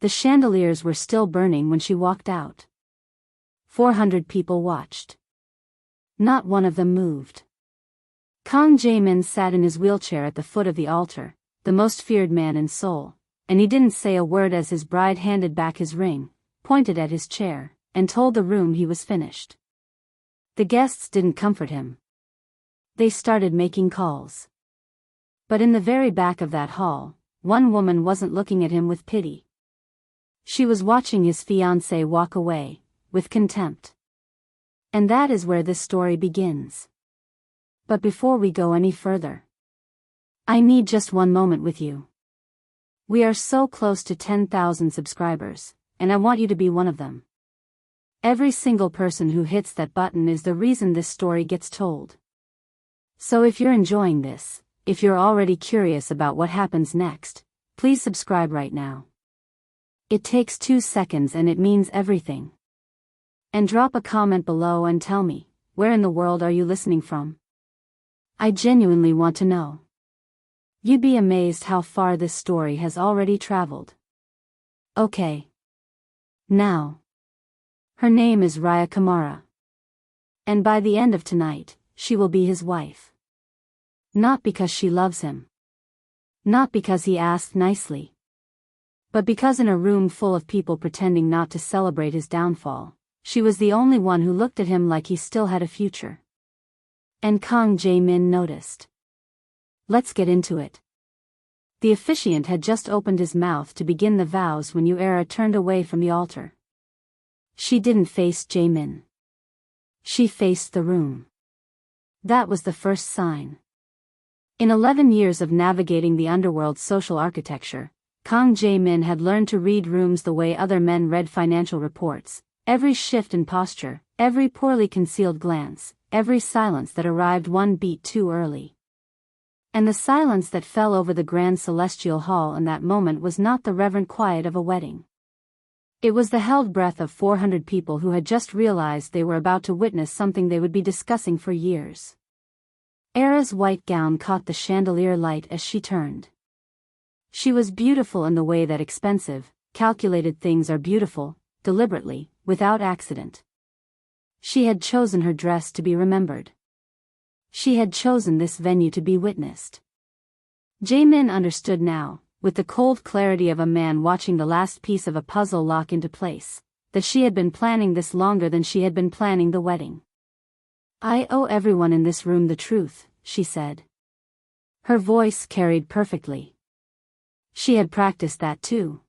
The chandeliers were still burning when she walked out. 400 people watched. Not one of them moved. Kang Jae-min sat in his wheelchair at the foot of the altar, the most feared man in Seoul, and he didn't say a word as his bride handed back his ring, pointed at his chair, and told the room he was finished. The guests didn't comfort him. They started making calls. But in the very back of that hall, one woman wasn't looking at him with pity. She was watching his fiancée walk away, with contempt. And that is where this story begins. But before we go any further, I need just one moment with you. We are so close to 10,000 subscribers, and I want you to be one of them. Every single person who hits that button is the reason this story gets told. So if you're enjoying this, if you're already curious about what happens next, please subscribe right now. It takes 2 seconds and it means everything. And drop a comment below and tell me, where in the world are you listening from? I genuinely want to know. You'd be amazed how far this story has already traveled. Okay. Now. Her name is Raya Kamara. And by the end of tonight, she will be his wife. Not because she loves him. Not because he asked nicely. But because in a room full of people pretending not to celebrate his downfall, she was the only one who looked at him like he still had a future. And Kang Jae-min noticed. Let's get into it. The officiant had just opened his mouth to begin the vows when Yuera turned away from the altar. She didn't face Jae-min. She faced the room. That was the first sign. In 11 years of navigating the underworld's social architecture, Kang Jae-min had learned to read rooms the way other men read financial reports. Every shift in posture, every poorly concealed glance, every silence that arrived one beat too early. And the silence that fell over the grand celestial hall in that moment was not the reverent quiet of a wedding. It was the held breath of 400 people who had just realized they were about to witness something they would be discussing for years. Era's white gown caught the chandelier light as she turned. She was beautiful in the way that expensive, calculated things are beautiful, deliberately, without accident. She had chosen her dress to be remembered. She had chosen this venue to be witnessed. Jae-min understood now, with the cold clarity of a man watching the last piece of a puzzle lock into place, that she had been planning this longer than she had been planning the wedding. I owe everyone in this room the truth, she said. Her voice carried perfectly. She had practiced that too.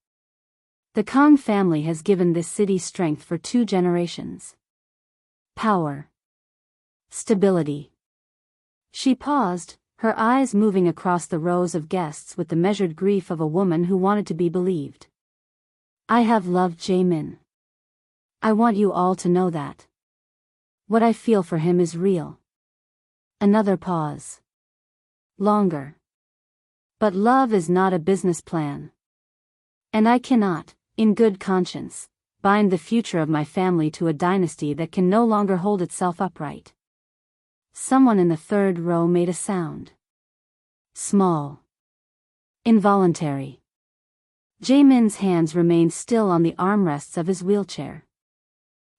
The Kang family has given this city strength for 2 generations. Power. Stability. She paused, her eyes moving across the rows of guests with the measured grief of a woman who wanted to be believed. I have loved Jae-min. I want you all to know that. What I feel for him is real. Another pause. Longer. But love is not a business plan. And I cannot, in good conscience, bind the future of my family to a dynasty that can no longer hold itself upright. Someone in the 3rd row made a sound. Small. Involuntary. Jae-min's hands remained still on the armrests of his wheelchair.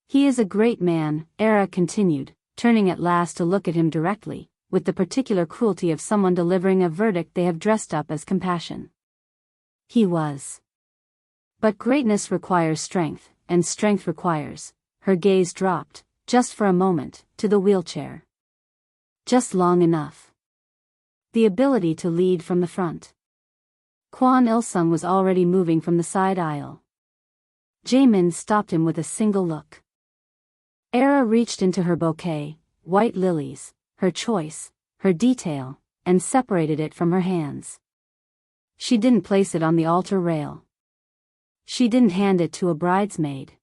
He is a great man, Era continued, turning at last to look at him directly, with the particular cruelty of someone delivering a verdict they have dressed up as compassion. He was. But greatness requires strength, and strength requires, her gaze dropped, just for a moment, to the wheelchair. Just long enough. The ability to lead from the front. Kwon Il-sung was already moving from the side aisle. Jae-min stopped him with a single look. Era reached into her bouquet, white lilies, her choice, her detail, and separated it from her hands. She didn't place it on the altar rail. She didn't hand it to a bridesmaid.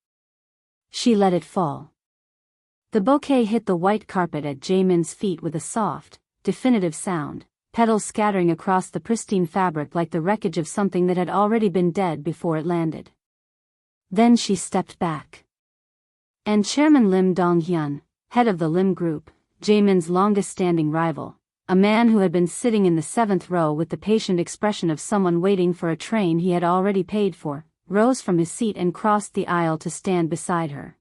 She let it fall. The bouquet hit the white carpet at Jae-min's feet with a soft, definitive sound, petals scattering across the pristine fabric like the wreckage of something that had already been dead before it landed. Then she stepped back. And Chairman Lim Dong-hyun, head of the Lim Group, Jae-min's longest-standing rival, a man who had been sitting in the 7th row with the patient expression of someone waiting for a train he had already paid for, rose from his seat and crossed the aisle to stand beside her.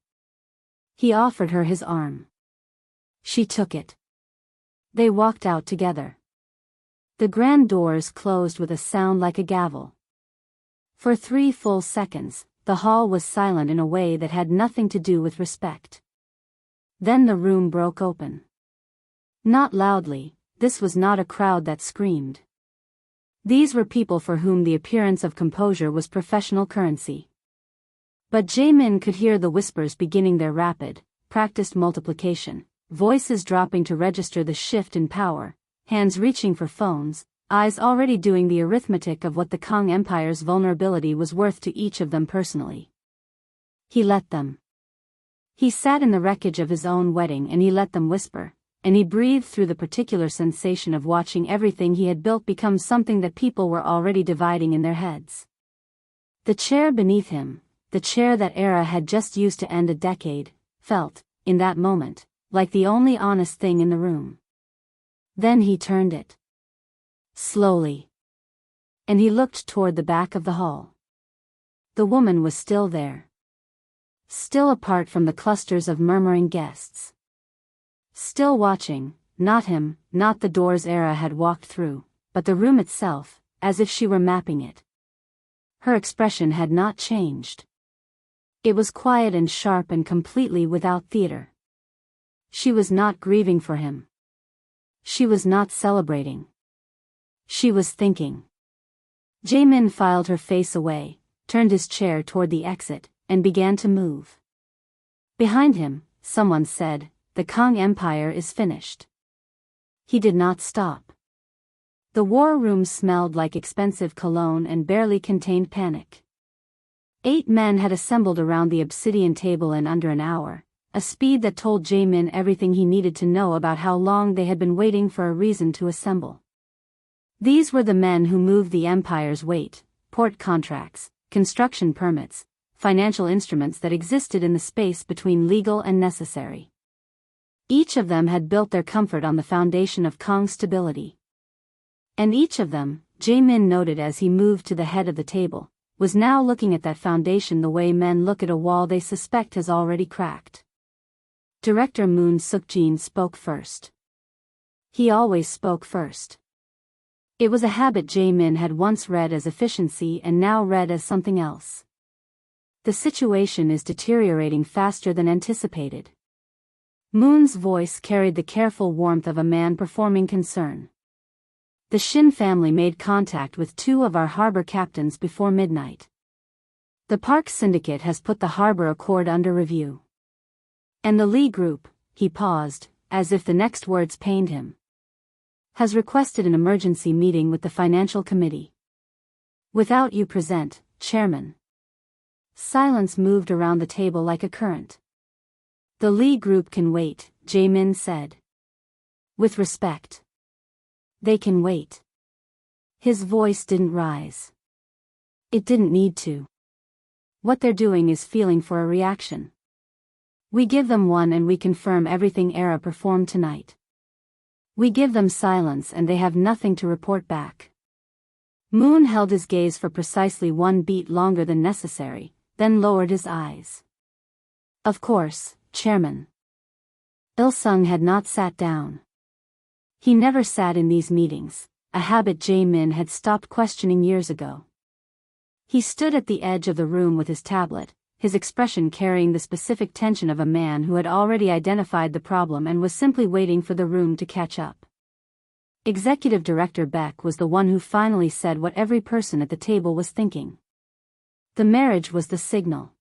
He offered her his arm. She took it. They walked out together. The grand doors closed with a sound like a gavel. For 3 full seconds, the hall was silent in a way that had nothing to do with respect. Then the room broke open. Not loudly, this was not a crowd that screamed. These were people for whom the appearance of composure was professional currency. But Jae-min could hear the whispers beginning their rapid, practiced multiplication, voices dropping to register the shift in power, hands reaching for phones, eyes already doing the arithmetic of what the Kang Empire's vulnerability was worth to each of them personally. He let them. He sat in the wreckage of his own wedding and he let them whisper, and he breathed through the particular sensation of watching everything he had built become something that people were already dividing in their heads. The chair beneath him, the chair that Era had just used to end a decade, felt, in that moment, like the only honest thing in the room. Then he turned it. Slowly. And he looked toward the back of the hall. The woman was still there. Still apart from the clusters of murmuring guests. Still watching, not him, not the doors Era had walked through, but the room itself, as if she were mapping it. Her expression had not changed. It was quiet and sharp and completely without theater. She was not grieving for him. She was not celebrating. She was thinking. Jae-min filed her face away, turned his chair toward the exit, and began to move. Behind him, someone said, "The Kang Empire is finished." He did not stop. The war room smelled like expensive cologne and barely contained panic. 8 men had assembled around the obsidian table in under an hour, a speed that told Jae-min everything he needed to know about how long they had been waiting for a reason to assemble. These were the men who moved the Empire's weight, port contracts, construction permits, financial instruments that existed in the space between legal and necessary. Each of them had built their comfort on the foundation of Kang's stability. And each of them, Jae-min noted as he moved to the head of the table, was now looking at that foundation the way men look at a wall they suspect has already cracked. Director Moon Suk-jin spoke first. He always spoke first. It was a habit Jae-min had once read as efficiency and now read as something else. The situation is deteriorating faster than anticipated. Moon's voice carried the careful warmth of a man performing concern. The Shin family made contact with 2 of our harbor captains before midnight. The Park Syndicate has put the harbor accord under review. And the Lee Group, he paused, as if the next words pained him, has requested an emergency meeting with the Financial Committee. Without you present, Chairman. Silence moved around the table like a current. The Lee Group can wait, Jae-min said. With respect. They can wait. His voice didn't rise. It didn't need to. What they're doing is feeling for a reaction. We give them one and we confirm everything Era performed tonight. We give them silence and they have nothing to report back. Moon held his gaze for precisely 1 beat longer than necessary, then lowered his eyes. Of course, Chairman. Il-sung had not sat down. He never sat in these meetings, a habit Jae-min had stopped questioning years ago. He stood at the edge of the room with his tablet, his expression carrying the specific tension of a man who had already identified the problem and was simply waiting for the room to catch up. Executive Director Beck was the one who finally said what every person at the table was thinking. The marriage was the signal.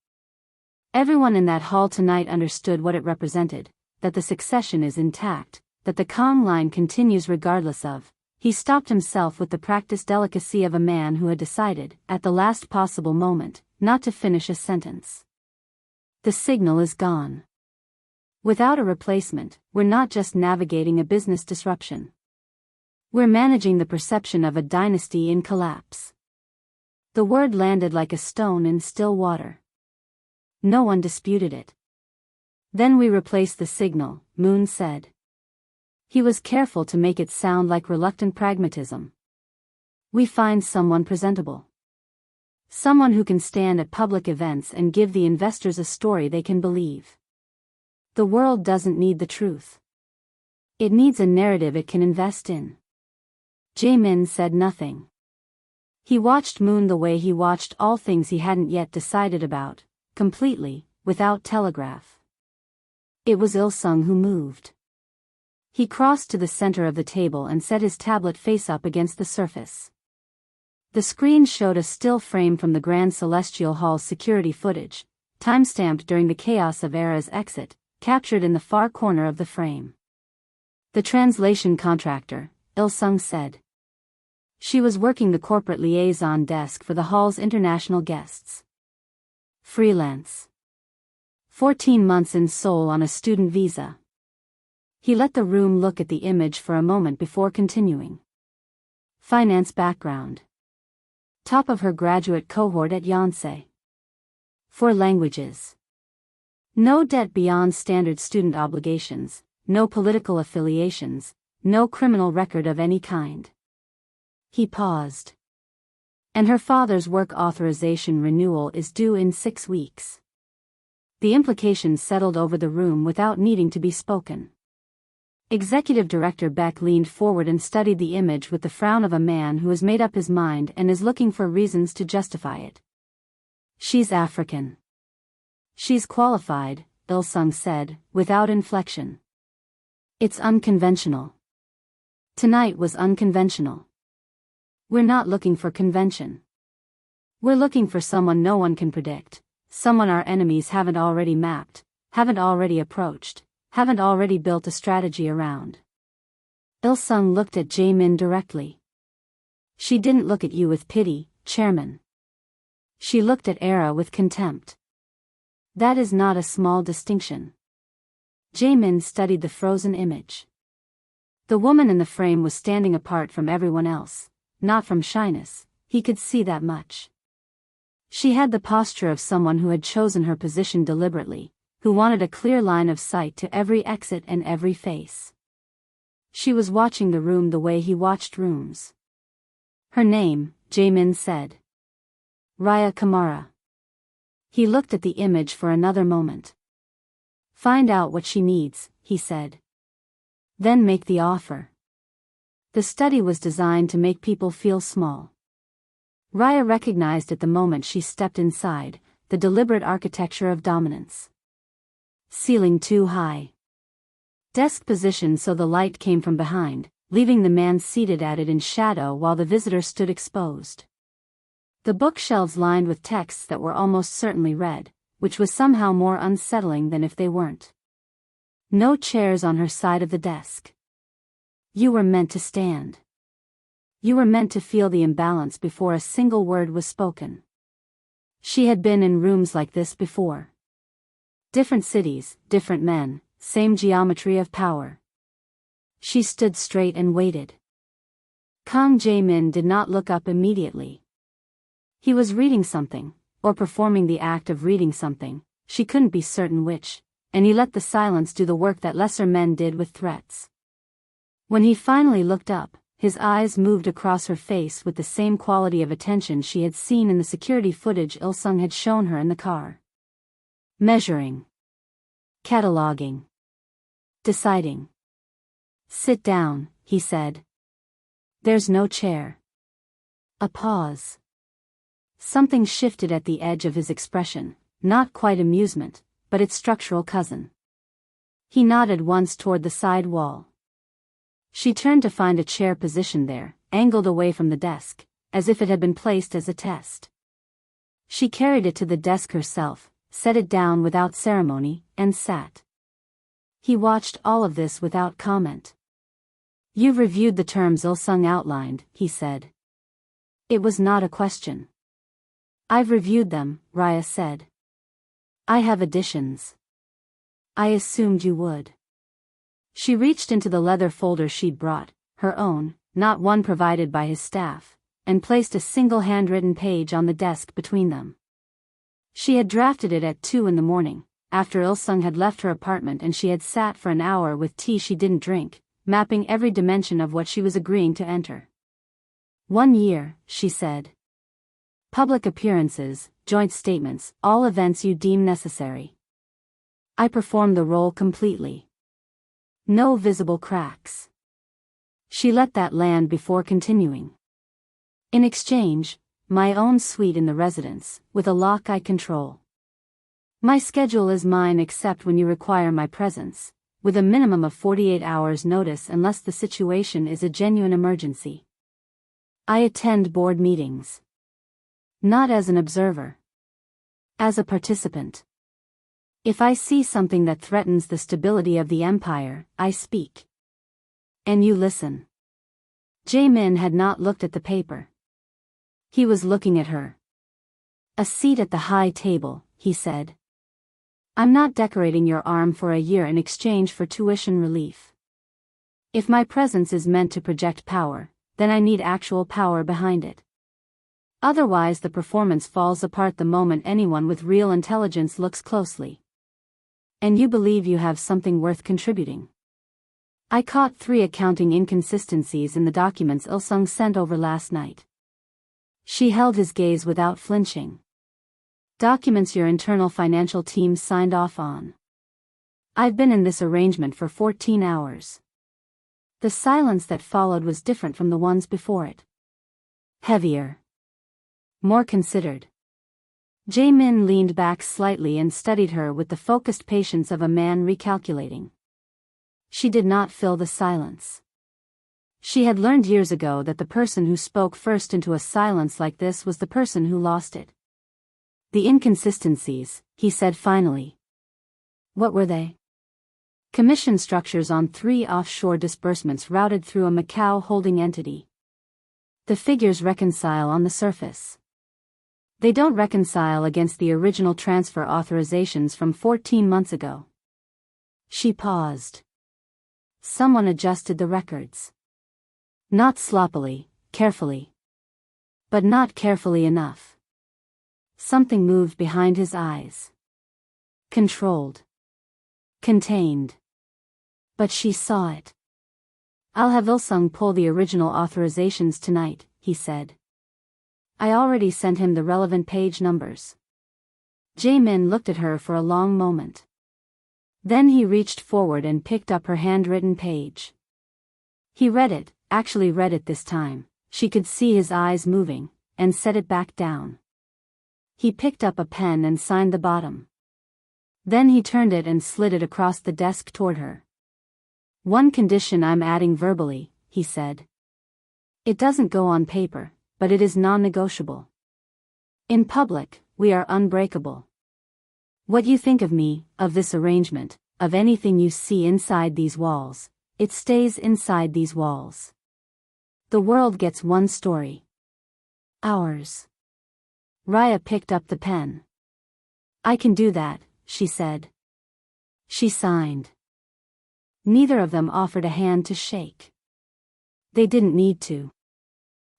Everyone in that hall tonight understood what it represented, that the succession is intact, that the Kang line continues regardless of. He stopped himself with the practiced delicacy of a man who had decided, at the last possible moment, not to finish a sentence. The signal is gone. Without a replacement, we're not just navigating a business disruption. We're managing the perception of a dynasty in collapse. The word landed like a stone in still water. No one disputed it. Then we replace the signal, Moon said. He was careful to make it sound like reluctant pragmatism. We find someone presentable. Someone who can stand at public events and give the investors a story they can believe. The world doesn't need the truth. It needs a narrative it can invest in. Jae-min said nothing. He watched Moon the way he watched all things he hadn't yet decided about, completely, without telegraph. It was Il-sung who moved. He crossed to the center of the table and set his tablet face up against the surface. The screen showed a still frame from the Grand Celestial Hall's security footage, timestamped during the chaos of Era's exit, captured in the far corner of the frame. The translation contractor, Il-sung said. She was working the corporate liaison desk for the hall's international guests. Freelance. 14 months in Seoul on a student visa. He let the room look at the image for a moment before continuing. Finance background. Top of her graduate cohort at Yonsei. 4 languages. No debt beyond standard student obligations, no political affiliations, no criminal record of any kind. He paused. And her father's work authorization renewal is due in 6 weeks. The implications settled over the room without needing to be spoken. Executive Director Beck leaned forward and studied the image with the frown of a man who has made up his mind and is looking for reasons to justify it. She's African. She's qualified, Il-sung said, without inflection. It's unconventional. Tonight was unconventional. We're not looking for convention. We're looking for someone no one can predict, someone our enemies haven't already mapped, haven't already approached, haven't already built a strategy around. Il-sung looked at Jae-min directly. She didn't look at you with pity, Chairman. She looked at Era with contempt. That is not a small distinction. Jae-min studied the frozen image. The woman in the frame was standing apart from everyone else, not from shyness, he could see that much. She had the posture of someone who had chosen her position deliberately, who wanted a clear line of sight to every exit and every face. She was watching the room the way he watched rooms. Her name, Jae-min said. Raya Kamara. He looked at the image for another moment. Find out what she needs, he said. Then make the offer. The study was designed to make people feel small. Raya recognized at the moment she stepped inside, the deliberate architecture of dominance. Ceiling too high. Desk positioned so the light came from behind, leaving the man seated at it in shadow while the visitor stood exposed. The bookshelves lined with texts that were almost certainly read, which was somehow more unsettling than if they weren't. No chairs on her side of the desk. You were meant to stand. You were meant to feel the imbalance before a single word was spoken. She had been in rooms like this before. Different cities, different men, same geometry of power. She stood straight and waited. Kang Jae-min did not look up immediately. He was reading something, or performing the act of reading something, she couldn't be certain which, and he let the silence do the work that lesser men did with threats. When he finally looked up, his eyes moved across her face with the same quality of attention she had seen in the security footage Il-sung had shown her in the car. Measuring. Cataloging. Deciding. Sit down, he said. There's no chair. A pause. Something shifted at the edge of his expression, not quite amusement, but its structural cousin. He nodded once toward the side wall. She turned to find a chair positioned there, angled away from the desk, as if it had been placed as a test. She carried it to the desk herself, set it down without ceremony, and sat. He watched all of this without comment. You've reviewed the terms Il-sung outlined, he said. It was not a question. I've reviewed them, Raya said. I have additions. I assumed you would. She reached into the leather folder she'd brought, her own, not one provided by his staff, and placed a single handwritten page on the desk between them. She had drafted it at 2 a.m, after Il-sung had left her apartment, and she had sat for an hour with tea she didn't drink, mapping every dimension of what she was agreeing to enter. 1 year, she said. Public appearances, joint statements, all events you deem necessary. I perform the role completely. No visible cracks. She let that land before continuing. In exchange, my own suite in the residence, with a lock I control. My schedule is mine except when you require my presence, with a minimum of 48 hours notice unless the situation is a genuine emergency. I attend board meetings. Not as an observer. As a participant. If I see something that threatens the stability of the empire, I speak. And you listen. Jae-min had not looked at the paper. He was looking at her. A seat at the high table, he said. I'm not decorating your arm for a year in exchange for tuition relief. If my presence is meant to project power, then I need actual power behind it. Otherwise the performance falls apart the moment anyone with real intelligence looks closely. And you believe you have something worth contributing. I caught 3 accounting inconsistencies in the documents Il-sung sent over last night. She held his gaze without flinching. Documents your internal financial team signed off on. I've been in this arrangement for 14 hours. The silence that followed was different from the ones before it. Heavier. More considered. Jae-min leaned back slightly and studied her with the focused patience of a man recalculating. She did not fill the silence. She had learned years ago that the person who spoke first into a silence like this was the person who lost it. The inconsistencies, he said finally. What were they? Commission structures on 3 offshore disbursements routed through a Macau holding entity. The figures reconcile on the surface. They don't reconcile against the original transfer authorizations from 14 months ago. She paused. Someone adjusted the records. Not sloppily, carefully. But not carefully enough. Something moved behind his eyes. Controlled. Contained. But she saw it. I'll have Il-sung pull the original authorizations tonight, he said. I already sent him the relevant page numbers. Jae-min looked at her for a long moment. Then he reached forward and picked up her handwritten page. He read it, actually read it this time. She could see his eyes moving, and set it back down. He picked up a pen and signed the bottom. Then he turned it and slid it across the desk toward her. One condition I'm adding verbally, he said. It doesn't go on paper, but it is non-negotiable. In public, we are unbreakable. What you think of me, of this arrangement, of anything you see inside these walls, it stays inside these walls. The world gets one story. Ours. Raya picked up the pen. I can do that, she said. She signed. Neither of them offered a hand to shake. They didn't need to.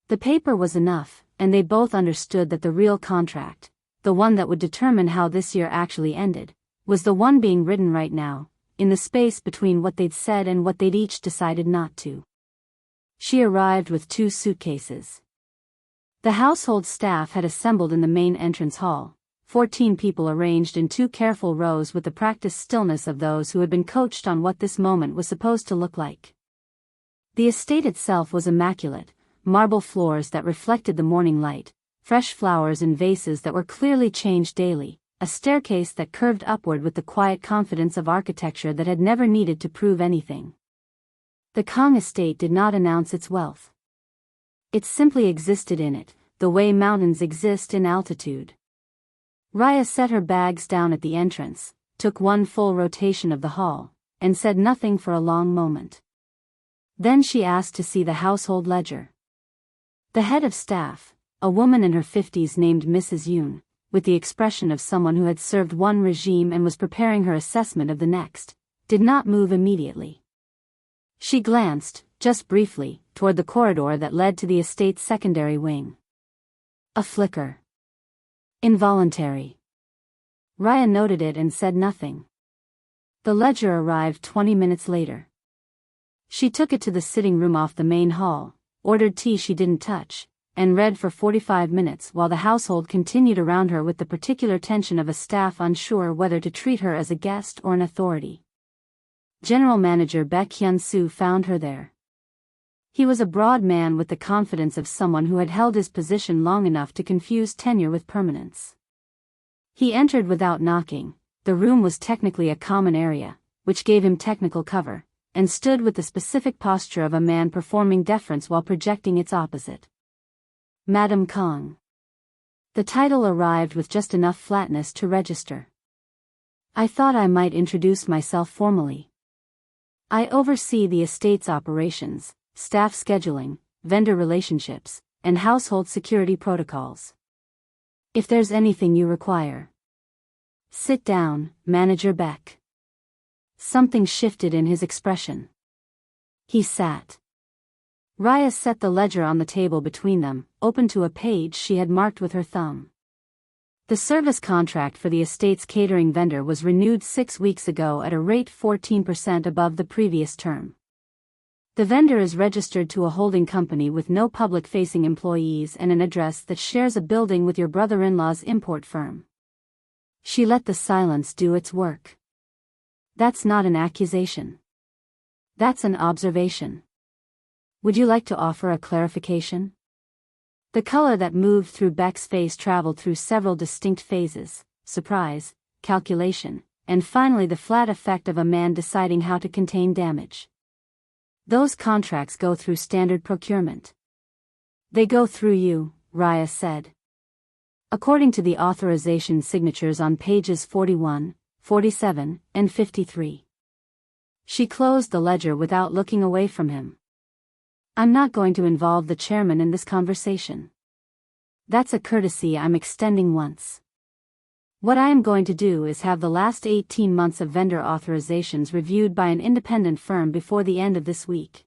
The paper was enough, and they both understood that the real contract, the one that would determine how this year actually ended, was the one being written right now, in the space between what they'd said and what they'd each decided not to. She arrived with 2 suitcases. The household staff had assembled in the main entrance hall, 14 people arranged in 2 careful rows with the practiced stillness of those who had been coached on what this moment was supposed to look like. The estate itself was immaculate, marble floors that reflected the morning light, fresh flowers in vases that were clearly changed daily, a staircase that curved upward with the quiet confidence of architecture that had never needed to prove anything. The Kong estate did not announce its wealth. It simply existed in it, the way mountains exist in altitude. Raya set her bags down at the entrance, took one full rotation of the hall, and said nothing for a long moment. Then she asked to see the household ledger. The head of staff, a woman in her 50s named Mrs. Yoon, with the expression of someone who had served one regime and was preparing her assessment of the next, did not move immediately. She glanced, just briefly, toward the corridor that led to the estate's secondary wing. A flicker. Involuntary. Raya noted it and said nothing. The ledger arrived 20 minutes later. She took it to the sitting room off the main hall, ordered tea she didn't touch, and read for 45 minutes while the household continued around her with the particular tension of a staff unsure whether to treat her as a guest or an authority. General Manager Baek Hyun-soo found her there. He was a broad man with the confidence of someone who had held his position long enough to confuse tenure with permanence. He entered without knocking. The room was technically a common area, which gave him technical cover, and stood with the specific posture of a man performing deference while projecting its opposite. Madam Kong. The title arrived with just enough flatness to register. I thought I might introduce myself formally. I oversee the estate's operations, staff scheduling, vendor relationships, and household security protocols. If there's anything you require. Sit down, Manager Baek. Something shifted in his expression. He sat. Raya set the ledger on the table between them, open to a page she had marked with her thumb. The service contract for the estate's catering vendor was renewed 6 weeks ago at a rate 14% above the previous term. The vendor is registered to a holding company with no public-facing employees and an address that shares a building with your brother-in-law's import firm. She let the silence do its work. That's not an accusation. That's an observation. Would you like to offer a clarification? The color that moved through Beck's face traveled through several distinct phases: surprise, calculation, and finally the flat effect of a man deciding how to contain damage. Those contracts go through standard procurement. They go through you, Raya said. According to the authorization signatures on pages 41, 47, and 53. She closed the ledger without looking away from him. I'm not going to involve the chairman in this conversation. That's a courtesy I'm extending once. What I am going to do is have the last 18 months of vendor authorizations reviewed by an independent firm before the end of this week.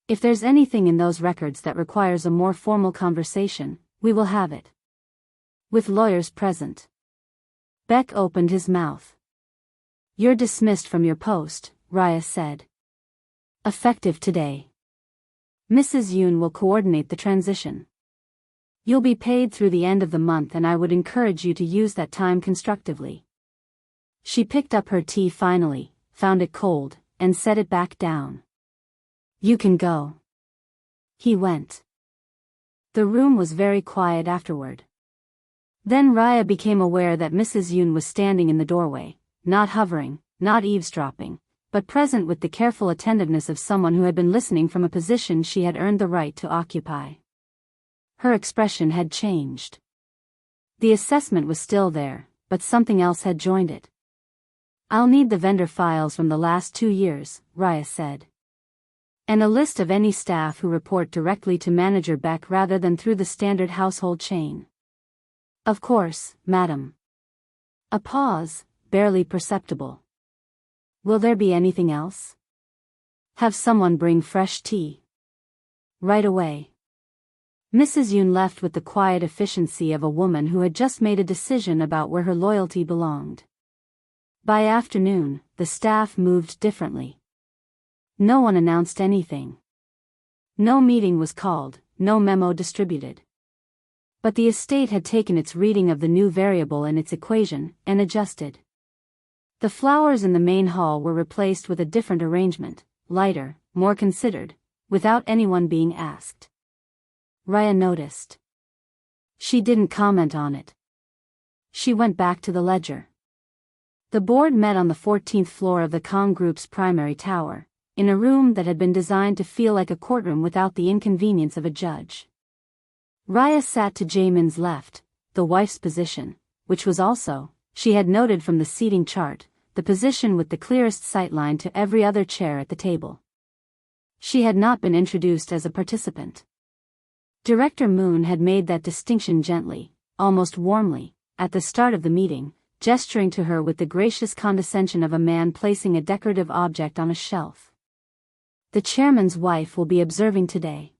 If there's anything in those records that requires a more formal conversation, we will have it. With lawyers present. Beck opened his mouth. You're dismissed from your post, Raya said. Effective today. Mrs. Yoon will coordinate the transition. You'll be paid through the end of the month and I would encourage you to use that time constructively. She picked up her tea finally, found it cold, and set it back down. You can go. He went. The room was very quiet afterward. Then Raya became aware that Mrs. Yoon was standing in the doorway, not hovering, not eavesdropping, but present with the careful attentiveness of someone who had been listening from a position she had earned the right to occupy. Her expression had changed. The assessment was still there, but something else had joined it. I'll need the vendor files from the last 2 years, Raya said. And a list of any staff who report directly to Manager Beck rather than through the standard household chain. Of course, madam. A pause, barely perceptible. Will there be anything else? Have someone bring fresh tea. Right away. Mrs. Yoon left with the quiet efficiency of a woman who had just made a decision about where her loyalty belonged. By afternoon, the staff moved differently. No one announced anything. No meeting was called, no memo distributed. But the estate had taken its reading of the new variable in its equation, and adjusted. The flowers in the main hall were replaced with a different arrangement, lighter, more considered, without anyone being asked. Raya noticed. She didn't comment on it. She went back to the ledger. The board met on the 14th floor of the Kong Group's primary tower, in a room that had been designed to feel like a courtroom without the inconvenience of a judge. Raya sat to Jaemin's left, the wife's position, which was also, she had noted from the seating chart, the position with the clearest sightline to every other chair at the table. She had not been introduced as a participant. Director Moon had made that distinction gently, almost warmly, at the start of the meeting, gesturing to her with the gracious condescension of a man placing a decorative object on a shelf. The chairman's wife will be observing today.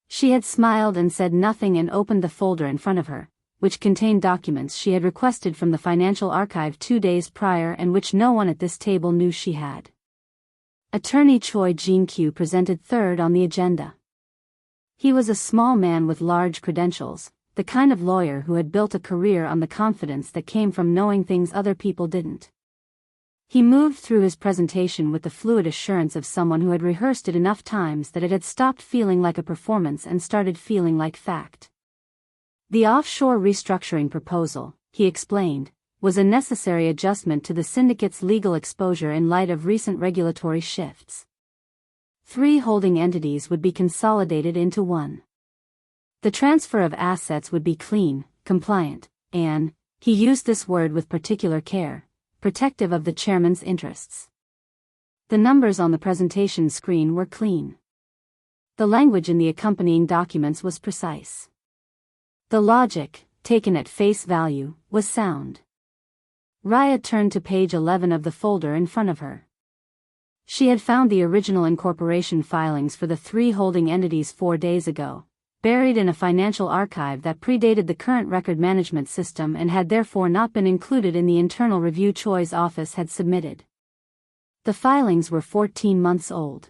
She had smiled and said nothing and opened the folder in front of her, which contained documents she had requested from the financial archive 2 days prior and which no one at this table knew she had. Attorney Choi Jin-kyu presented third on the agenda. He was a small man with large credentials, the kind of lawyer who had built a career on the confidence that came from knowing things other people didn't. He moved through his presentation with the fluid assurance of someone who had rehearsed it enough times that it had stopped feeling like a performance and started feeling like fact. The offshore restructuring proposal, he explained, was a necessary adjustment to the syndicate's legal exposure in light of recent regulatory shifts. 3 holding entities would be consolidated into one. The transfer of assets would be clean, compliant, and, he used this word with particular care, protective of the chairman's interests. The numbers on the presentation screen were clean. The language in the accompanying documents was precise. The logic, taken at face value, was sound. Raya turned to page 11 of the folder in front of her. She had found the original incorporation filings for the 3 holding entities 4 days ago, buried in a financial archive that predated the current record management system and had therefore not been included in the internal review Choi's office had submitted. The filings were 14 months old.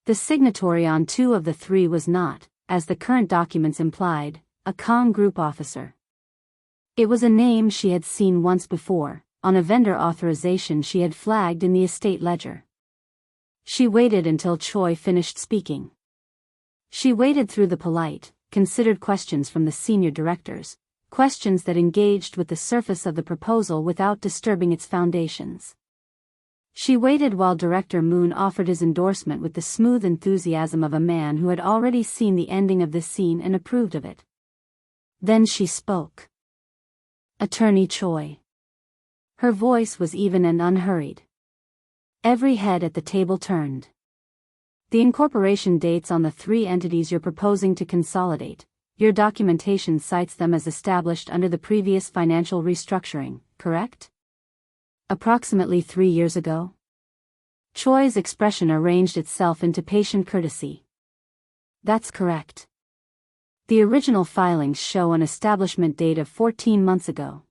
The signatory on 2 of the 3 was not, as the current documents implied, a Kong Group officer. It was a name she had seen once before, on a vendor authorization she had flagged in the estate ledger. She waited until Choi finished speaking. She waded through the polite, considered questions from the senior directors, questions that engaged with the surface of the proposal without disturbing its foundations. She waited while Director Moon offered his endorsement with the smooth enthusiasm of a man who had already seen the ending of this scene and approved of it. Then she spoke. Attorney Choi. Her voice was even and unhurried. Every head at the table turned. The incorporation dates on the 3 entities you're proposing to consolidate. Your documentation cites them as established under the previous financial restructuring, correct? Approximately 3 years ago? Choi's expression arranged itself into patient courtesy. That's correct. The original filings show an establishment date of 14 months ago.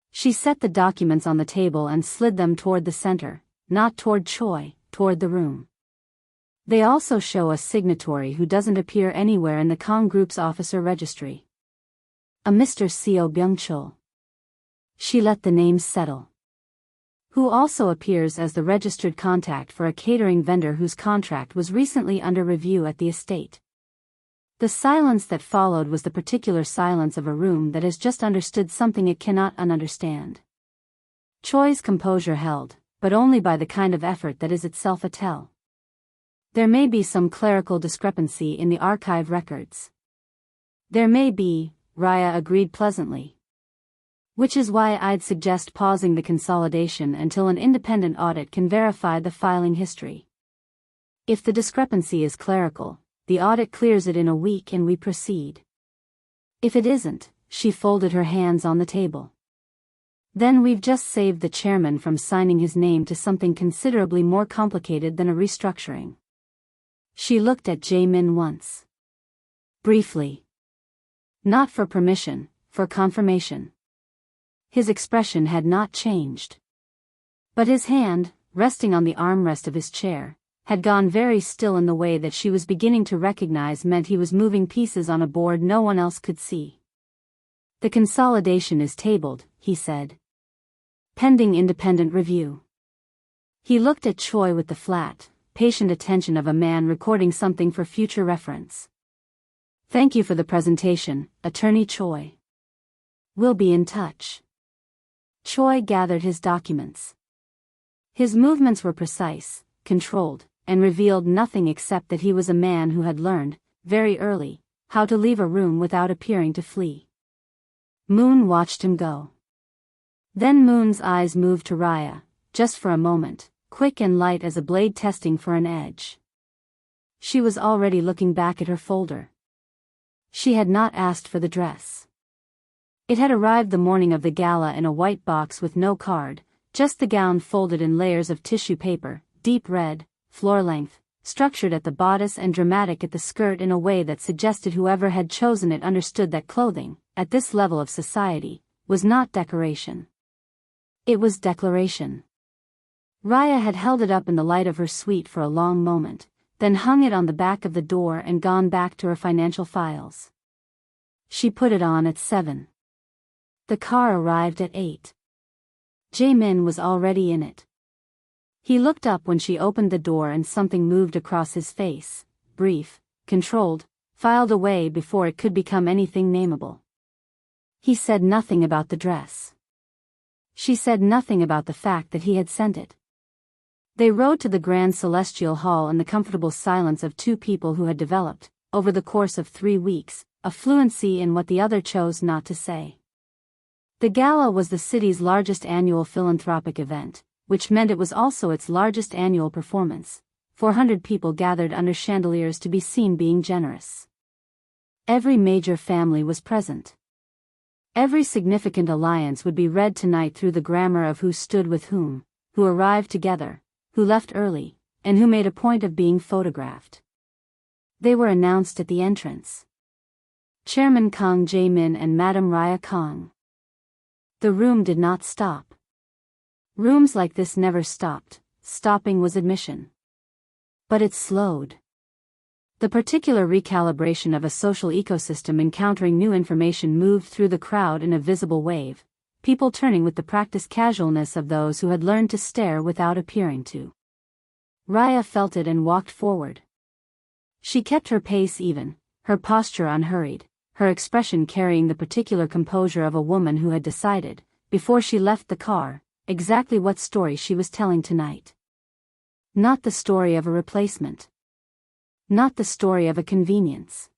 She set the documents on the table and slid them toward the center, not toward Choi, toward the room. They also show a signatory who doesn't appear anywhere in the Kong Group's officer registry. A Mr. Seo Byung-chul. She let the name settle. Who also appears as the registered contact for a catering vendor whose contract was recently under review at the estate. The silence that followed was the particular silence of a room that has just understood something it cannot ununderstand. Choi's composure held, but only by the kind of effort that is itself a tell. There may be some clerical discrepancy in the archive records. There may be, Raya agreed pleasantly. Which is why I'd suggest pausing the consolidation until an independent audit can verify the filing history. If the discrepancy is clerical, the audit clears it in a week and we proceed. If it isn't, she folded her hands on the table. Then we've just saved the chairman from signing his name to something considerably more complicated than a restructuring. She looked at Jae-min once. Briefly. Not for permission, for confirmation. His expression had not changed. But his hand, resting on the armrest of his chair, had gone very still in the way that she was beginning to recognize meant he was moving pieces on a board no one else could see. The consolidation is tabled, he said. Pending independent review. He looked at Choi with the flat, patient attention of a man recording something for future reference. Thank you for the presentation, Attorney Choi. We'll be in touch. Choi gathered his documents. His movements were precise, controlled, and revealed nothing except that he was a man who had learned, very early, how to leave a room without appearing to flee. Moon watched him go. Then Moon's eyes moved to Raya, just for a moment, quick and light as a blade testing for an edge. She was already looking back at her folder. She had not asked for the dress. It had arrived the morning of the gala in a white box with no card, just the gown folded in layers of tissue paper, deep red, floor-length, structured at the bodice and dramatic at the skirt in a way that suggested whoever had chosen it understood that clothing, at this level of society, was not decoration. It was declaration. Raya had held it up in the light of her suite for a long moment, then hung it on the back of the door and gone back to her financial files. She put it on at 7. The car arrived at 8. Jae-min was already in it. He looked up when she opened the door and something moved across his face, brief, controlled, filed away before it could become anything nameable. He said nothing about the dress. She said nothing about the fact that he had sent it. They rode to the Grand Celestial Hall in the comfortable silence of two people who had developed, over the course of 3 weeks, a fluency in what the other chose not to say. The gala was the city's largest annual philanthropic event, which meant it was also its largest annual performance. 400 people gathered under chandeliers to be seen being generous. Every major family was present. Every significant alliance would be read tonight through the grammar of who stood with whom, who arrived together, who left early, and who made a point of being photographed. They were announced at the entrance. Chairman Kang Jae-min and Madam Raya Kang. The room did not stop. Rooms like this never stopped. Stopping was admission. But it slowed. The particular recalibration of a social ecosystem encountering new information moved through the crowd in a visible wave, people turning with the practiced casualness of those who had learned to stare without appearing to. Raya felt it and walked forward. She kept her pace even, her posture unhurried, her expression carrying the particular composure of a woman who had decided, before she left the car, exactly what story she was telling tonight. Not the story of a replacement. Not the story of a convenience.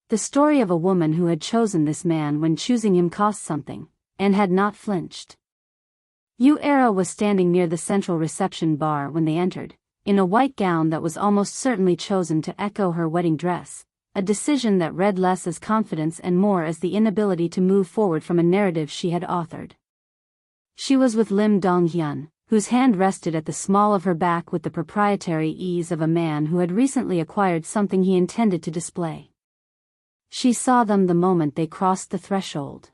The story of a woman who had chosen this man when choosing him cost something, and had not flinched. Era was standing near the central reception bar when they entered, in a white gown that was almost certainly chosen to echo her wedding dress, a decision that read less as confidence and more as the inability to move forward from a narrative she had authored. She was with Lim Dong-hyun, whose hand rested at the small of her back with the proprietary ease of a man who had recently acquired something he intended to display. She saw them the moment they crossed the threshold.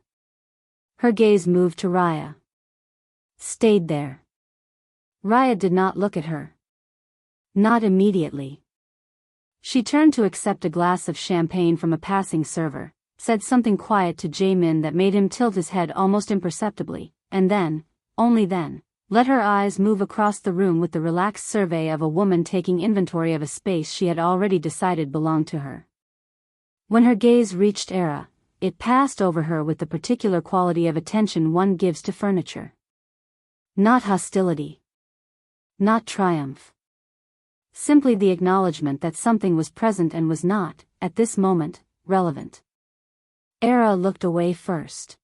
Her gaze moved to Raya. Stayed there. Raya did not look at her. Not immediately. She turned to accept a glass of champagne from a passing server, said something quiet to Jae-min that made him tilt his head almost imperceptibly, and then, only then, let her eyes move across the room with the relaxed survey of a woman taking inventory of a space she had already decided belonged to her. When her gaze reached Era, it passed over her with the particular quality of attention one gives to furniture. Not hostility. Not triumph. Simply the acknowledgement that something was present and was not, at this moment, relevant. Era looked away first.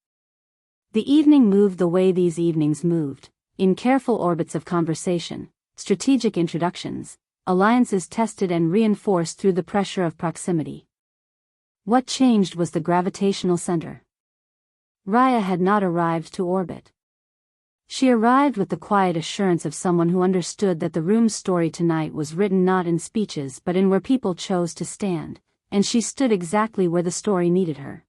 The evening moved the way these evenings moved, in careful orbits of conversation, strategic introductions, alliances tested and reinforced through the pressure of proximity. What changed was the gravitational center. Raya had not arrived to orbit. She arrived with the quiet assurance of someone who understood that the room's story tonight was written not in speeches but in where people chose to stand, and she stood exactly where the story needed her.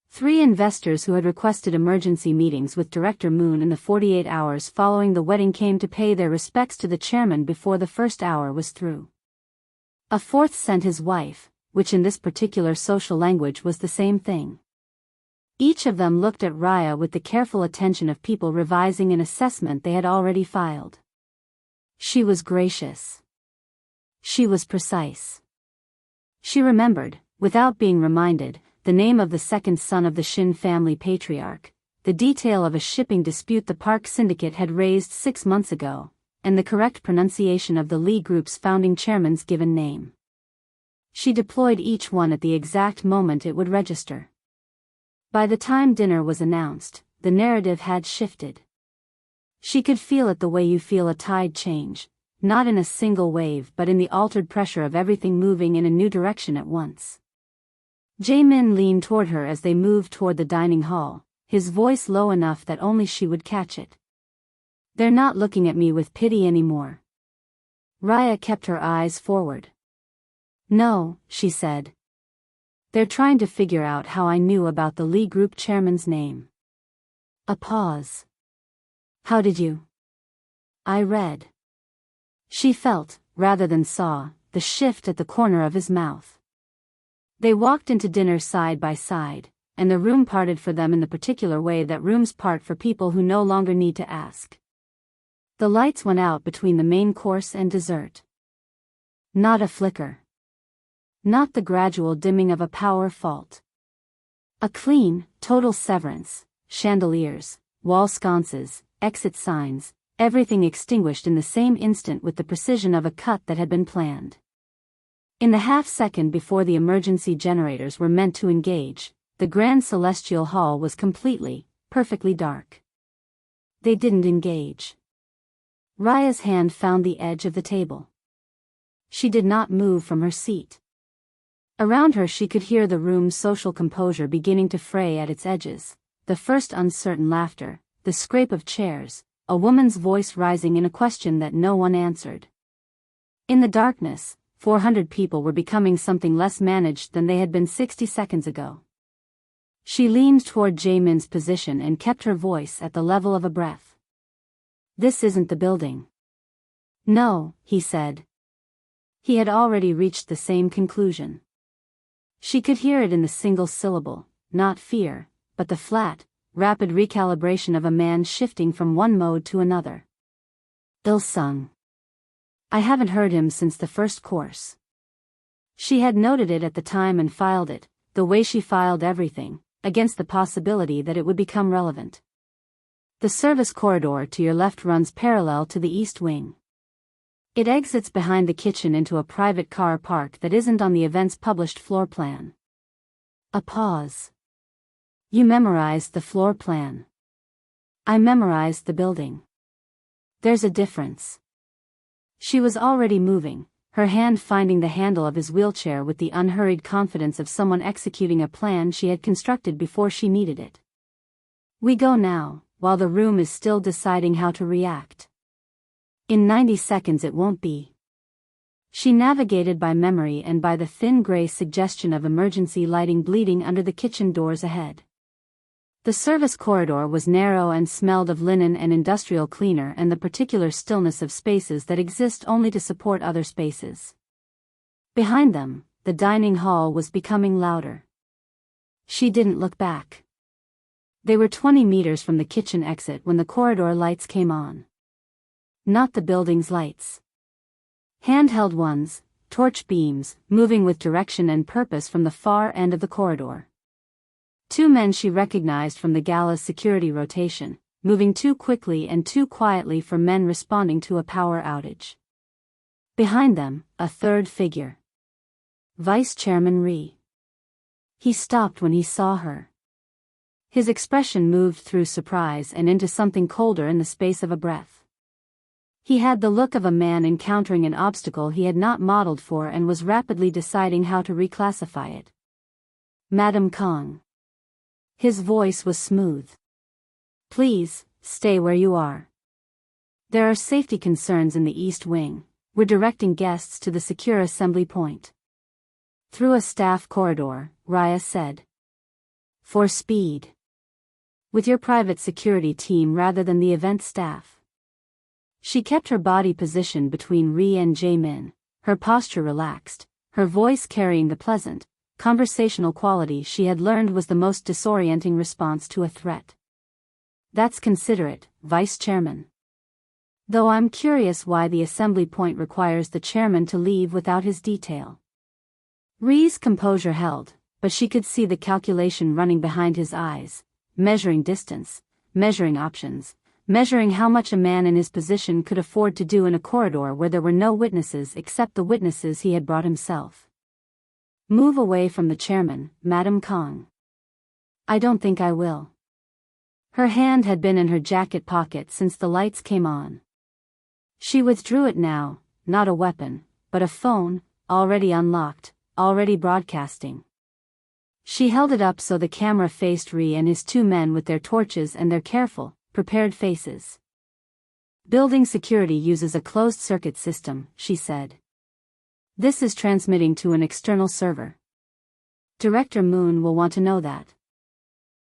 3 investors who had requested emergency meetings with Director Moon in the 48 hours following the wedding came to pay their respects to the chairman before the first hour was through. A 4th sent his wife, which in this particular social language was the same thing. Each of them looked at Raya with the careful attention of people revising an assessment they had already filed. She was gracious. She was precise. She remembered, without being reminded, the name of the second son of the Shin family patriarch, the detail of a shipping dispute the Park Syndicate had raised 6 months ago, and the correct pronunciation of the Lee Group's founding chairman's given name. She deployed each one at the exact moment it would register. By the time dinner was announced, the narrative had shifted. She could feel it the way you feel a tide change, not in a single wave but in the altered pressure of everything moving in a new direction at once. Jae-min leaned toward her as they moved toward the dining hall, his voice low enough that only she would catch it. They're not looking at me with pity anymore. Raya kept her eyes forward. No, she said. They're trying to figure out how I knew about the Lee Group chairman's name. A pause. How did you? I read. She felt, rather than saw, the shift at the corner of his mouth. They walked into dinner side by side, and the room parted for them in the particular way that rooms part for people who no longer need to ask. The lights went out between the main course and dessert. Not a flicker. Not the gradual dimming of a power fault. A clean, total severance, chandeliers, wall sconces, exit signs, everything extinguished in the same instant with the precision of a cut that had been planned. In the half-second before the emergency generators were meant to engage, the grand celestial hall was completely, perfectly dark. They didn't engage. Raya's hand found the edge of the table. She did not move from her seat. Around her she could hear the room's social composure beginning to fray at its edges, the first uncertain laughter, the scrape of chairs, a woman's voice rising in a question that no one answered. In the darkness, 400 people were becoming something less managed than they had been 60 seconds ago. She leaned toward Jaemin's position and kept her voice at the level of a breath. "This isn't the building." "No," he said. He had already reached the same conclusion. She could hear it in the single syllable, not fear, but the flat, rapid recalibration of a man shifting from one mode to another. Il-sung. I haven't heard him since the first course. She had noted it at the time and filed it, the way she filed everything, against the possibility that it would become relevant. The service corridor to your left runs parallel to the east wing. It exits behind the kitchen into a private car park that isn't on the event's published floor plan. A pause. You memorized the floor plan. I memorized the building. There's a difference. She was already moving, her hand finding the handle of his wheelchair with the unhurried confidence of someone executing a plan she had constructed before she needed it. We go now, while the room is still deciding how to react. In 90 seconds it won't be. She navigated by memory and by the thin gray suggestion of emergency lighting bleeding under the kitchen doors ahead. The service corridor was narrow and smelled of linen and industrial cleaner and the particular stillness of spaces that exist only to support other spaces. Behind them, the dining hall was becoming louder. She didn't look back. They were 20 meters from the kitchen exit when the corridor lights came on. Not the building's lights. Handheld ones, torch beams, moving with direction and purpose from the far end of the corridor. Two men she recognized from the gala's security rotation, moving too quickly and too quietly for men responding to a power outage. Behind them, a third figure. Vice Chairman Rhee. He stopped when he saw her. His expression moved through surprise and into something colder in the space of a breath. He had the look of a man encountering an obstacle he had not modeled for and was rapidly deciding how to reclassify it. Madam Kong. His voice was smooth. Please, stay where you are. There are safety concerns in the East Wing. We're directing guests to the secure assembly point. Through a staff corridor, Raya said. For speed. With your private security team rather than the event staff. She kept her body positioned between Rhee and Jaemin, her posture relaxed, her voice carrying the pleasant, conversational quality she had learned was the most disorienting response to a threat. That's considerate, Vice Chairman. Though I'm curious why the assembly point requires the chairman to leave without his detail. Rhee's composure held, but she could see the calculation running behind his eyes, measuring distance, measuring options, measuring how much a man in his position could afford to do in a corridor where there were no witnesses except the witnesses he had brought himself. Move away from the chairman, Madam Kong. I don't think I will. Her hand had been in her jacket pocket since the lights came on. She withdrew it now, not a weapon, but a phone, already unlocked, already broadcasting. She held it up so the camera faced Rhee and his two men with their torches and their careful, prepared faces. Building security uses a closed-circuit system, she said. This is transmitting to an external server. Director Moon will want to know that.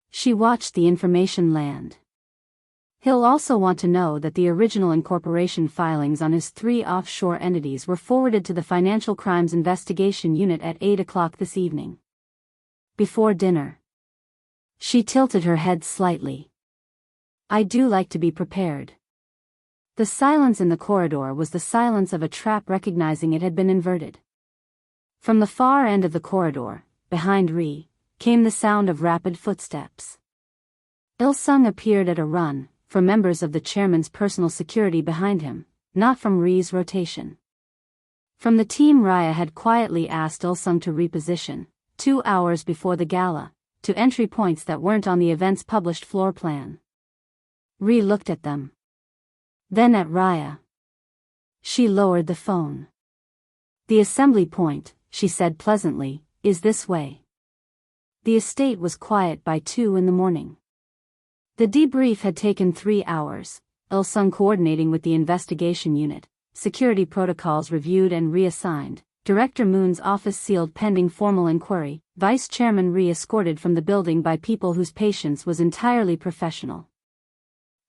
She watched the information land. He'll also want to know that the original incorporation filings on his 3 offshore entities were forwarded to the Financial Crimes Investigation Unit at 8 o'clock this evening. Before dinner. She tilted her head slightly. I do like to be prepared. The silence in the corridor was the silence of a trap recognizing it had been inverted. From the far end of the corridor, behind Ri, came the sound of rapid footsteps. Il-sung appeared at a run, from members of the chairman's personal security behind him, not from Ri's rotation. From the team Raya had quietly asked Il-sung to reposition, 2 hours before the gala, to entry points that weren't on the event's published floor plan. Ri looked at them. Then at Raya. She lowered the phone. The assembly point, she said pleasantly, is this way. The estate was quiet by 2 in the morning. The debrief had taken 3 hours, Il-sung coordinating with the investigation unit, security protocols reviewed and reassigned, Director Moon's office sealed pending formal inquiry, Vice Chairman Ri escorted from the building by people whose patience was entirely professional.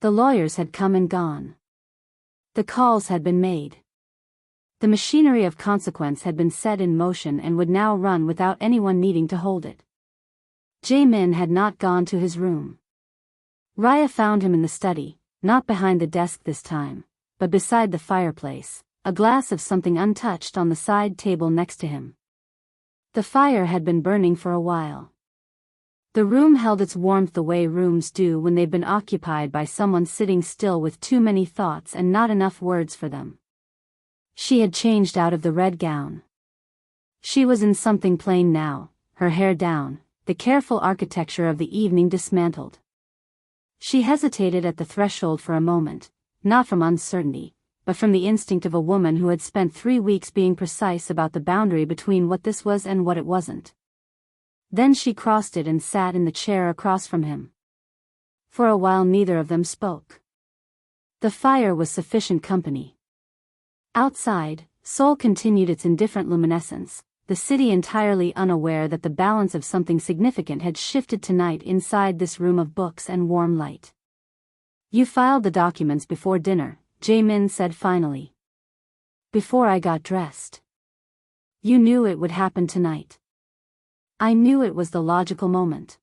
The lawyers had come and gone. The calls had been made. The machinery of consequence had been set in motion and would now run without anyone needing to hold it. Jae-min had not gone to his room. Raya found him in the study, not behind the desk this time, but beside the fireplace, a glass of something untouched on the side table next to him. The fire had been burning for a while. The room held its warmth the way rooms do when they've been occupied by someone sitting still with too many thoughts and not enough words for them. She had changed out of the red gown. She was in something plain now, her hair down, the careful architecture of the evening dismantled. She hesitated at the threshold for a moment, not from uncertainty, but from the instinct of a woman who had spent 3 weeks being precise about the boundary between what this was and what it wasn't. Then she crossed it and sat in the chair across from him. For a while neither of them spoke. The fire was sufficient company. Outside, Seoul continued its indifferent luminescence, the city entirely unaware that the balance of something significant had shifted tonight inside this room of books and warm light. You filed the documents before dinner, Jae-min said finally. Before I got dressed. You knew it would happen tonight. I knew it was the logical moment.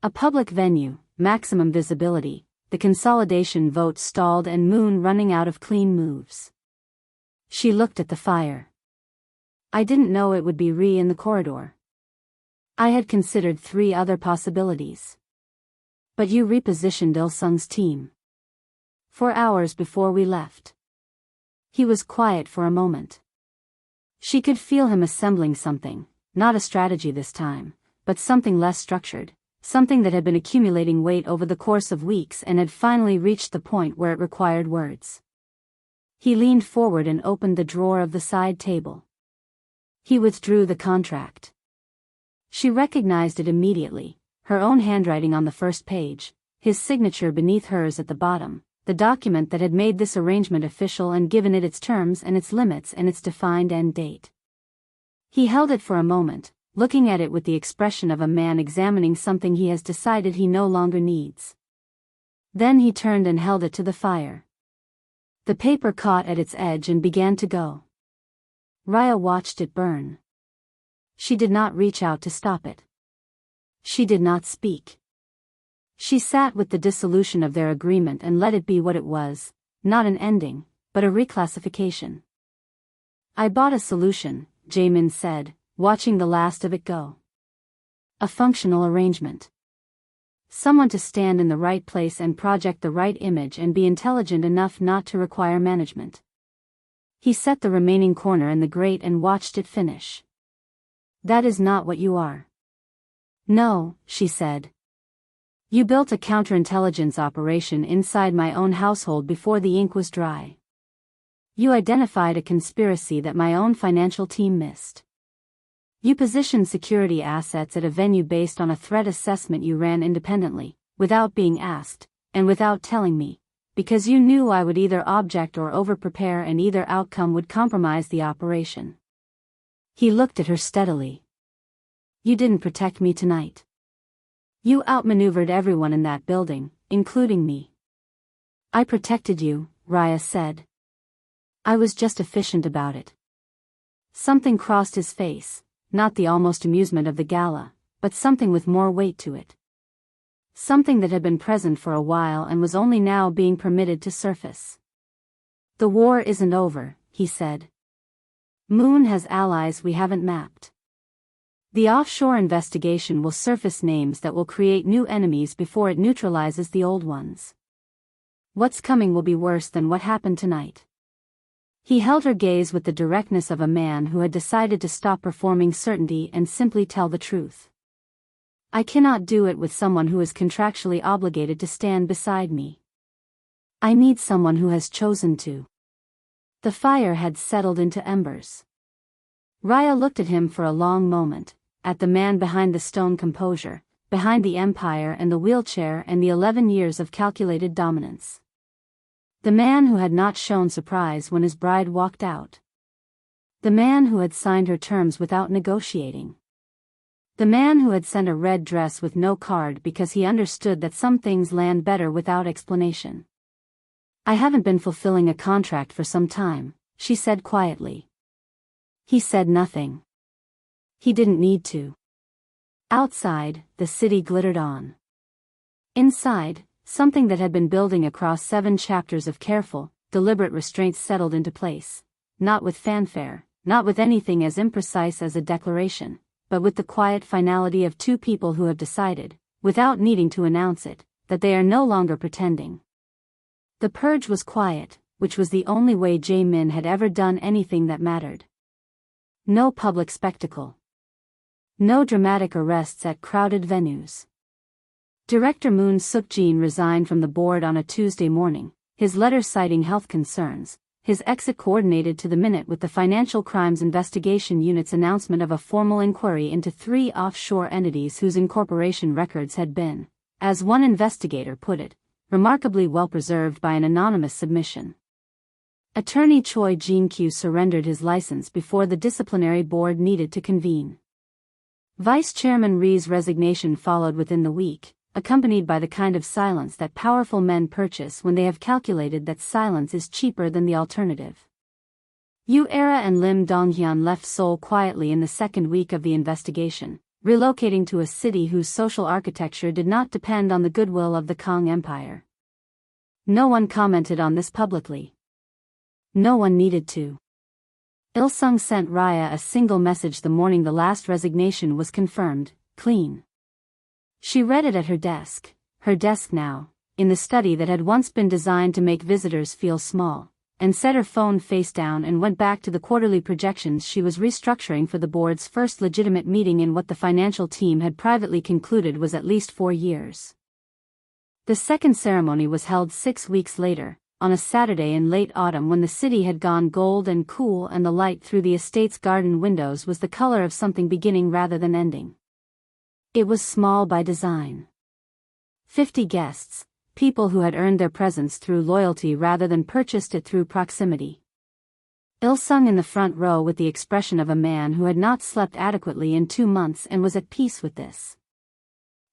A public venue, maximum visibility, the consolidation vote stalled and Moon running out of clean moves. She looked at the fire. I didn't know it would be Ri in the corridor. I had considered 3 other possibilities. But you repositioned Il-sung's team. 4 hours before we left. He was quiet for a moment. She could feel him assembling something. Not a strategy this time, but something less structured, something that had been accumulating weight over the course of weeks and had finally reached the point where it required words. He leaned forward and opened the drawer of the side table. He withdrew the contract. She recognized it immediately, her own handwriting on the first page, his signature beneath hers at the bottom, the document that had made this arrangement official and given it its terms and its limits and its defined end date. He held it for a moment, looking at it with the expression of a man examining something he has decided he no longer needs. Then he turned and held it to the fire. The paper caught at its edge and began to go. Raya watched it burn. She did not reach out to stop it. She did not speak. She sat with the dissolution of their agreement and let it be what it was, not an ending, but a reclassification. I bought a solution, Jae-min said, watching the last of it go. A functional arrangement. Someone to stand in the right place and project the right image and be intelligent enough not to require management. He set the remaining corner in the grate and watched it finish. That is not what you are. No, she said. You built a counterintelligence operation inside my own household before the ink was dry. You identified a conspiracy that my own financial team missed. You positioned security assets at a venue based on a threat assessment you ran independently, without being asked, and without telling me, because you knew I would either object or over-prepare and either outcome would compromise the operation. He looked at her steadily. You didn't protect me tonight. You outmaneuvered everyone in that building, including me. I protected you, Raya said. I was just efficient about it. Something crossed his face, not the almost amusement of the gala, but something with more weight to it. Something that had been present for a while and was only now being permitted to surface. The war isn't over, he said. Moon has allies we haven't mapped. The offshore investigation will surface names that will create new enemies before it neutralizes the old ones. What's coming will be worse than what happened tonight. He held her gaze with the directness of a man who had decided to stop performing certainty and simply tell the truth. I cannot do it with someone who is contractually obligated to stand beside me. I need someone who has chosen to. The fire had settled into embers. Raya looked at him for a long moment, at the man behind the stone composure, behind the empire and the wheelchair and the 11 years of calculated dominance. The man who had not shown surprise when his bride walked out. The man who had signed her terms without negotiating. The man who had sent a red dress with no card because he understood that some things land better without explanation. I haven't been fulfilling a contract for some time, she said quietly. He said nothing. He didn't need to. Outside, the city glittered on. Inside, something that had been building across 7 chapters of careful, deliberate restraints settled into place, not with fanfare, not with anything as imprecise as a declaration, but with the quiet finality of 2 people who have decided, without needing to announce it, that they are no longer pretending. The purge was quiet, which was the only way Jae-min had ever done anything that mattered. No public spectacle. No dramatic arrests at crowded venues. Director Moon Suk-jin resigned from the board on a Tuesday morning, his letter citing health concerns, his exit coordinated to the minute with the Financial Crimes Investigation Unit's announcement of a formal inquiry into 3 offshore entities whose incorporation records had been, as one investigator put it, remarkably well preserved by an anonymous submission. Attorney Choi Jin-kyu surrendered his license before the disciplinary board needed to convene. Vice Chairman Ri's resignation followed within the week, accompanied by the kind of silence that powerful men purchase when they have calculated that silence is cheaper than the alternative. Yu Era and Lim Donghyun left Seoul quietly in the second week of the investigation, relocating to a city whose social architecture did not depend on the goodwill of the Kong Empire. No one commented on this publicly. No one needed to. Il-sung sent Raya a single message the morning the last resignation was confirmed, clean. She read it at her desk now, in the study that had once been designed to make visitors feel small, and set her phone face down and went back to the quarterly projections she was restructuring for the board's first legitimate meeting in what the financial team had privately concluded was at least 4 years. The second ceremony was held 6 weeks later, on a Saturday in late autumn when the city had gone gold and cool and the light through the estate's garden windows was the color of something beginning rather than ending. It was small by design. 50 guests, people who had earned their presence through loyalty rather than purchased it through proximity. Il-sung in the front row with the expression of a man who had not slept adequately in 2 months and was at peace with this.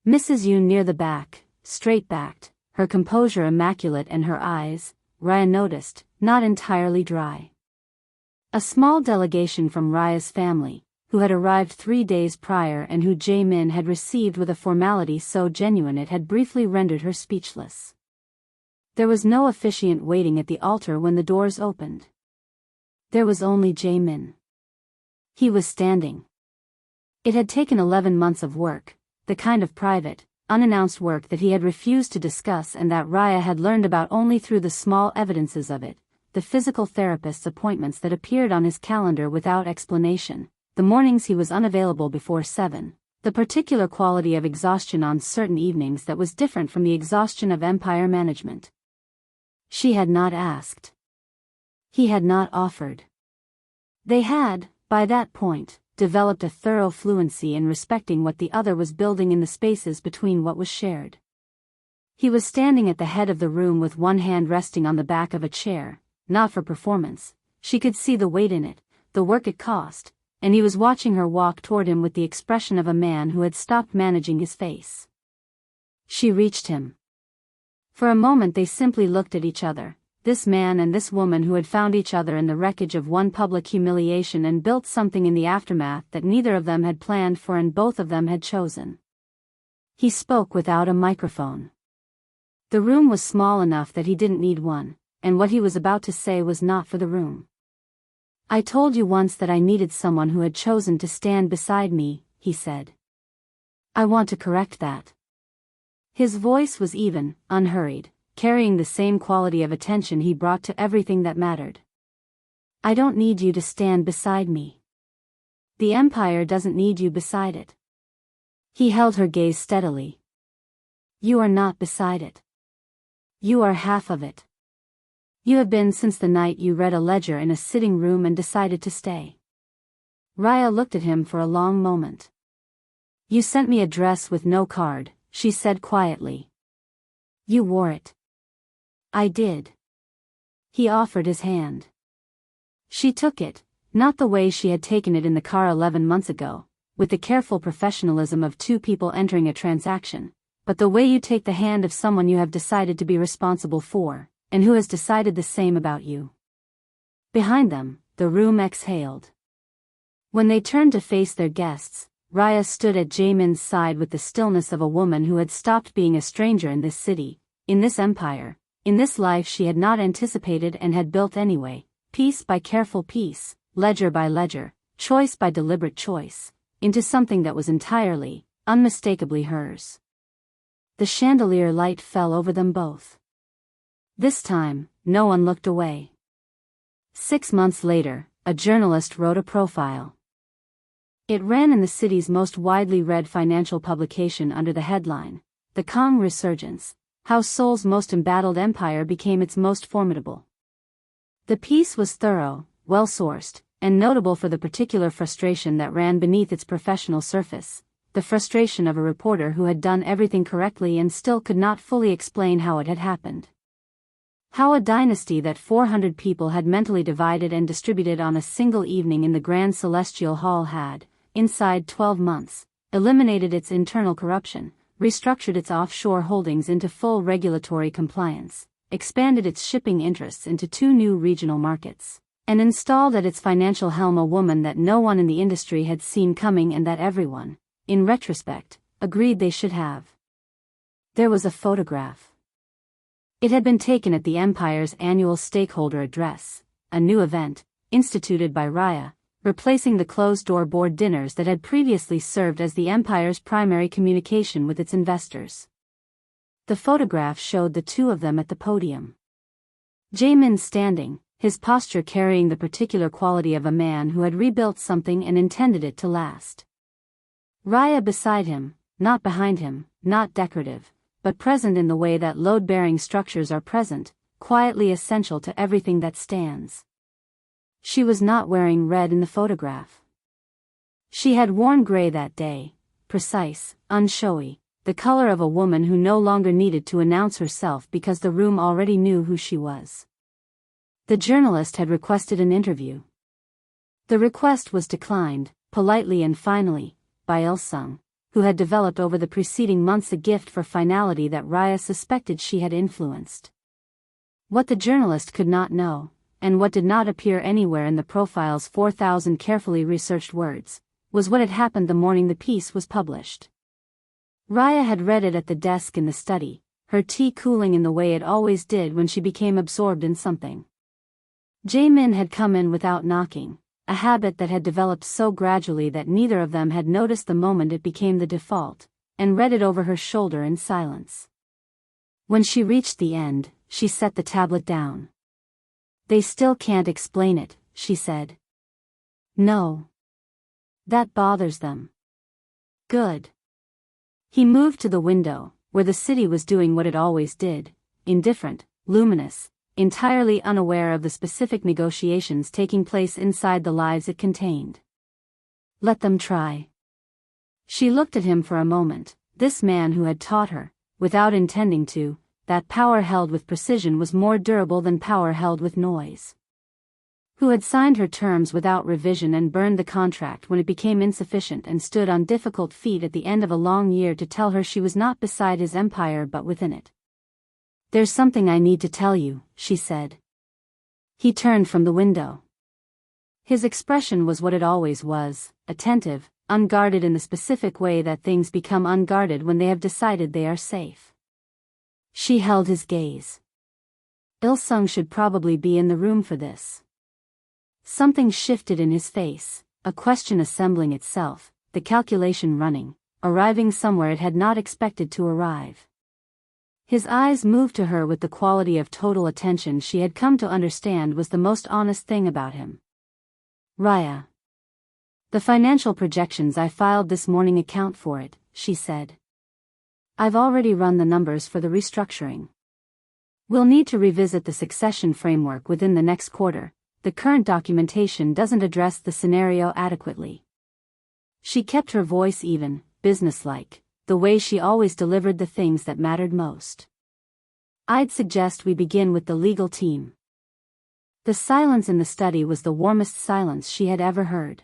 Mrs. Yoon near the back, straight-backed, her composure immaculate and her eyes, Raya noticed, not entirely dry. A small delegation from Raya's family, who had arrived 3 days prior and who Jae-min had received with a formality so genuine it had briefly rendered her speechless. There was no officiant waiting at the altar when the doors opened. There was only Jae-min. He was standing. It had taken 11 months of work, the kind of private, unannounced work that he had refused to discuss and that Raya had learned about only through the small evidences of it, the physical therapist's appointments that appeared on his calendar without explanation, the mornings he was unavailable before 7, the particular quality of exhaustion on certain evenings that was different from the exhaustion of empire management. She had not asked. He had not offered. They had, by that point, developed a thorough fluency in respecting what the other was building in the spaces between what was shared. He was standing at the head of the room with one hand resting on the back of a chair, not for performance, she could see the weight in it, the work it cost, and he was watching her walk toward him with the expression of a man who had stopped managing his face. She reached him. For a moment they simply looked at each other, this man and this woman who had found each other in the wreckage of one public humiliation and built something in the aftermath that neither of them had planned for and both of them had chosen. He spoke without a microphone. The room was small enough that he didn't need one, and what he was about to say was not for the room. "I told you once that I needed someone who had chosen to stand beside me," he said. "I want to correct that." His voice was even, unhurried, carrying the same quality of attention he brought to everything that mattered. "I don't need you to stand beside me. The Empire doesn't need you beside it." He held her gaze steadily. "You are not beside it. You are half of it. You have been since the night you read a ledger in a sitting room and decided to stay." Raya looked at him for a long moment. "You sent me a dress with no card," she said quietly. "You wore it." "I did." He offered his hand. She took it, not the way she had taken it in the car 11 months ago, with the careful professionalism of two people entering a transaction, but the way you take the hand of someone you have decided to be responsible for, and who has decided the same about you. Behind them, the room exhaled. When they turned to face their guests, Raya stood at Jaemin's side with the stillness of a woman who had stopped being a stranger in this city, in this empire, in this life she had not anticipated and had built anyway, piece by careful piece, ledger by ledger, choice by deliberate choice, into something that was entirely, unmistakably hers. The chandelier light fell over them both. This time, no one looked away. 6 months later, a journalist wrote a profile. It ran in the city's most widely read financial publication under the headline, "The Kong Resurgence: How Seoul's Most Embattled Empire Became Its Most Formidable." The piece was thorough, well-sourced, and notable for the particular frustration that ran beneath its professional surface, the frustration of a reporter who had done everything correctly and still could not fully explain how it had happened. How a dynasty that 400 people had mentally divided and distributed on a single evening in the Grand Celestial Hall had, inside 12 months, eliminated its internal corruption, restructured its offshore holdings into full regulatory compliance, expanded its shipping interests into 2 new regional markets, and installed at its financial helm a woman that no one in the industry had seen coming and that everyone, in retrospect, agreed they should have. There was a photograph. It had been taken at the Empire's annual stakeholder address, a new event, instituted by Raya, replacing the closed-door board dinners that had previously served as the Empire's primary communication with its investors. The photograph showed the two of them at the podium. Jaemin standing, his posture carrying the particular quality of a man who had rebuilt something and intended it to last. Raya beside him, not behind him, not decorative, but present in the way that load-bearing structures are present, quietly essential to everything that stands. She was not wearing red in the photograph. She had worn gray that day, precise, unshowy, the color of a woman who no longer needed to announce herself because the room already knew who she was. The journalist had requested an interview. The request was declined, politely and finally, by Il-sung, who had developed over the preceding months a gift for finality that Raya suspected she had influenced. What the journalist could not know, and what did not appear anywhere in the profile's 4,000 carefully researched words, was what had happened the morning the piece was published. Raya had read it at the desk in the study, her tea cooling in the way it always did when she became absorbed in something. Jaemin had come in without knocking, a habit that had developed so gradually that neither of them had noticed the moment it became the default, and read it over her shoulder in silence. When she reached the end, she set the tablet down. "They still can't explain it," she said. "No. That bothers them." "Good." He moved to the window, where the city was doing what it always did, indifferent, luminous, entirely unaware of the specific negotiations taking place inside the lives it contained. "Let them try." She looked at him for a moment, this man who had taught her, without intending to, that power held with precision was more durable than power held with noise. Who had signed her terms without revision and burned the contract when it became insufficient and stood on difficult feet at the end of a long year to tell her she was not beside his empire but within it. There's something I need to tell you, she said. He turned from the window. His expression was what it always was, attentive, unguarded in the specific way that things become unguarded when they have decided they are safe. She held his gaze. Il-sung should probably be in the room for this. Something shifted in his face, a question assembling itself, the calculation running, arriving somewhere it had not expected to arrive. His eyes moved to her with the quality of total attention she had come to understand was the most honest thing about him. Raya. The financial projections I filed this morning account for it, she said. I've already run the numbers for the restructuring. We'll need to revisit the succession framework within the next quarter. The current documentation doesn't address the scenario adequately. She kept her voice even, businesslike, the way she always delivered the things that mattered most. I'd suggest we begin with the legal team. The silence in the study was the warmest silence she had ever heard.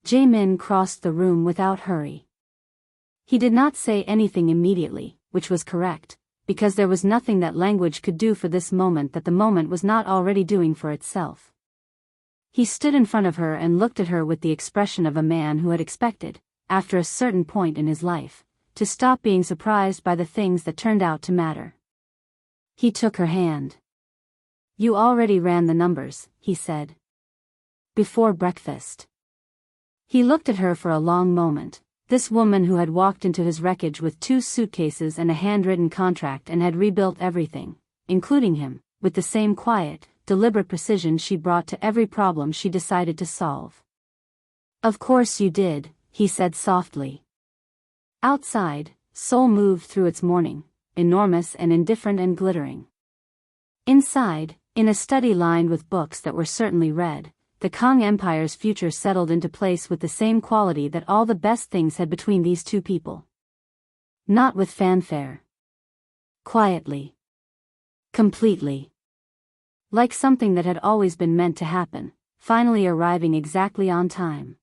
Jae-min crossed the room without hurry. He did not say anything immediately, which was correct, because there was nothing that language could do for this moment that the moment was not already doing for itself. He stood in front of her and looked at her with the expression of a man who had expected, after a certain point in his life, to stop being surprised by the things that turned out to matter. He took her hand. You already ran the numbers, he said. Before breakfast. He looked at her for a long moment, this woman who had walked into his wreckage with 2 suitcases and a handwritten contract and had rebuilt everything, including him, with the same quiet, deliberate precision she brought to every problem she decided to solve. Of course you did, he said softly. Outside, Seoul moved through its morning, enormous and indifferent and glittering. Inside, in a study lined with books that were certainly read, the Kang Empire's future settled into place with the same quality that all the best things had between these two people. Not with fanfare. Quietly. Completely. Like something that had always been meant to happen, finally arriving exactly on time.